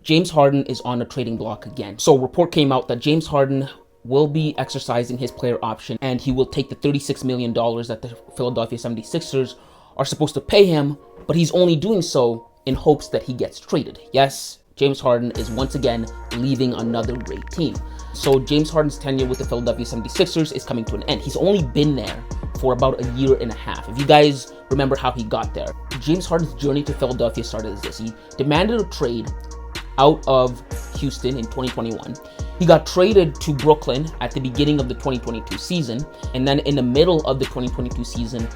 James Harden is on a trading block again. So a report came out that James Harden will be exercising his player option and he will take the $36 million that the Philadelphia 76ers are supposed to pay him, but he's only doing so in hopes that he gets traded. Yes, James Harden is once again leaving another great team. So James Harden's tenure with the Philadelphia 76ers is coming to an end. He's only been there for about a year and a half. If you guys remember how he got there, James Harden's journey to Philadelphia started as this. He demanded a trade out of Houston in 2021. He got traded to Brooklyn at the beginning of the 2022 season, and then in the middle of the 2022 season,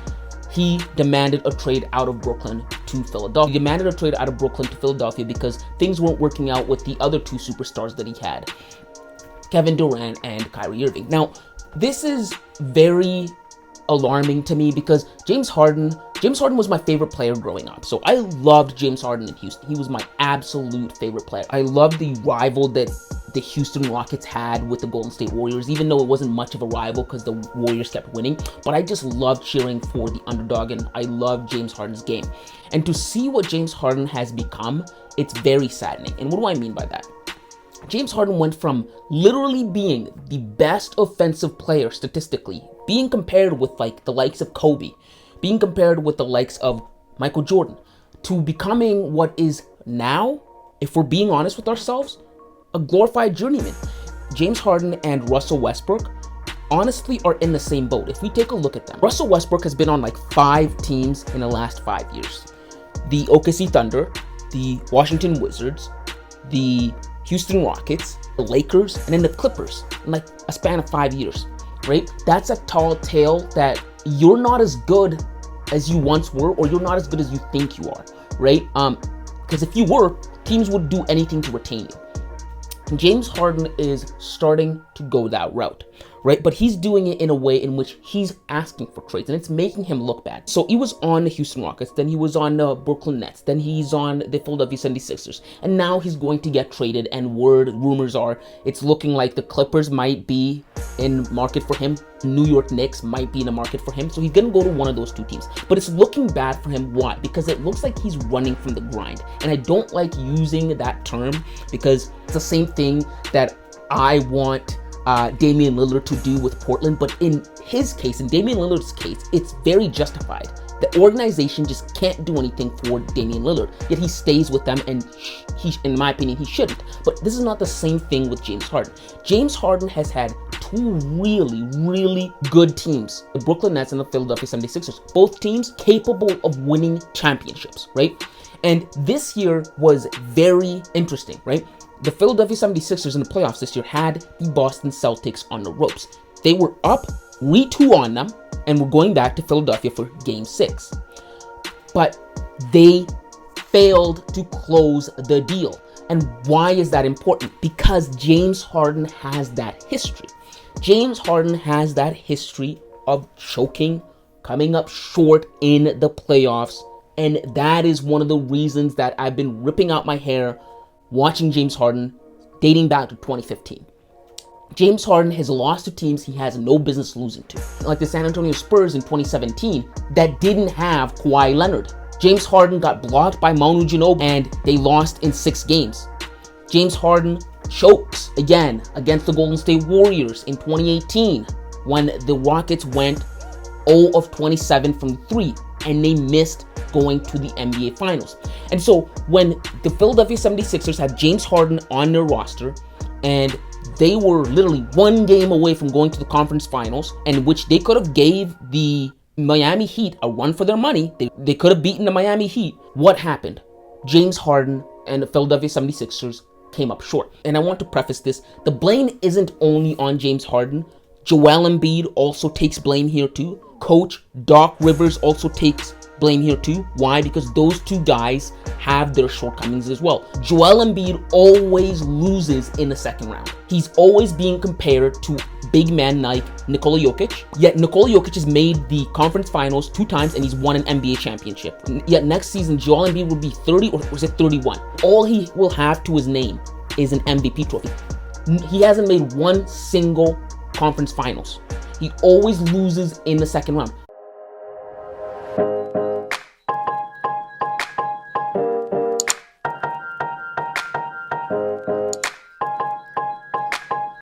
he demanded a trade out of Brooklyn to Philadelphia. He demanded a trade out of Brooklyn to Philadelphia because things weren't working out with the other two superstars that he had, Kevin Durant and Kyrie Irving. Now, this is very alarming to me because James Harden was my favorite player growing up. So I loved James Harden in Houston. He was my absolute favorite player. I loved the rival that the Houston Rockets had with the Golden State Warriors, even though it wasn't much of a rival because the Warriors kept winning. But I just loved cheering for the underdog, and I loved James Harden's game. And to see what James Harden has become, it's very saddening. And what do I mean by that? James Harden went from literally being the best offensive player statistically, being compared with like the likes of Kobe, being compared with the likes of Michael Jordan, to becoming what is now, if we're being honest with ourselves, a glorified journeyman. James Harden and Russell Westbrook honestly are in the same boat. If we take a look at them, Russell Westbrook has been on like 5 teams in the last 5 years. The OKC Thunder, the Washington Wizards, the Houston Rockets, the Lakers, and then the Clippers in like a span of 5 years, right? That's a tall tale that you're not as good as you once were, or you're not as good as you think you are, right? Because if you were, teams would do anything to retain you. James Harden is starting to go that route, right? But he's doing it in a way in which he's asking for trades, and it's making him look bad. So he was on the Houston Rockets, then he was on the Brooklyn Nets, then he's on the Philadelphia 76ers, and now he's going to get traded, and rumors are it's looking like the Clippers might be in market for him. New York Knicks might be in the market for him. So he's going to go to one of those two teams. But it's looking bad for him. Why? Because it looks like he's running from the grind. And I don't like using that term because it's the same thing that I want Damian Lillard to do with Portland. But in his case, in Damian Lillard's case, it's very justified. The organization just can't do anything for Damian Lillard, yet he stays with them, and he, in my opinion, he shouldn't. But this is not the same thing with James Harden. James Harden has had 2 really, really good teams, the Brooklyn Nets and the Philadelphia 76ers, both teams capable of winning championships, right? And this year was very interesting, right? The Philadelphia 76ers in the playoffs this year had the Boston Celtics on the ropes. They were up 3-2 on them, and we're going back to Philadelphia for Game 6. But they failed to close the deal. And why is that important? Because James Harden has that history. James Harden has that history of choking, coming up short in the playoffs, and that is one of the reasons that I've been ripping out my hair watching James Harden dating back to 2015. James Harden has lost to teams he has no business losing to, like the San Antonio Spurs in 2017 that didn't have Kawhi Leonard. James Harden got blocked by Manu Ginobili and they lost in 6 games. James Harden chokes again against the Golden State Warriors in 2018 when the Rockets went 0 of 27 from 3 and they missed going to the NBA Finals. And so when the Philadelphia 76ers had James Harden on their roster and they were literally 1 game away from going to the conference finals, in which they could have gave the Miami Heat a run for their money. They could have beaten the Miami Heat. What happened? James Harden and the Philadelphia 76ers came up short. And I want to preface this. The blame isn't only on James Harden. Joel Embiid also takes blame here too. Coach Doc Rivers also takes blame here too. Why? Because those 2 guys have their shortcomings as well. Joel Embiid always loses in the second round. He's always being compared to big men like Nikola Jokic. Yet Nikola Jokic has made the conference finals 2 times and he's won an NBA championship. Yet next season, Joel Embiid will be 30 or was it 31? All he will have to his name is an MVP trophy. He hasn't made 1 single conference finals. He always loses in the second round. Bye.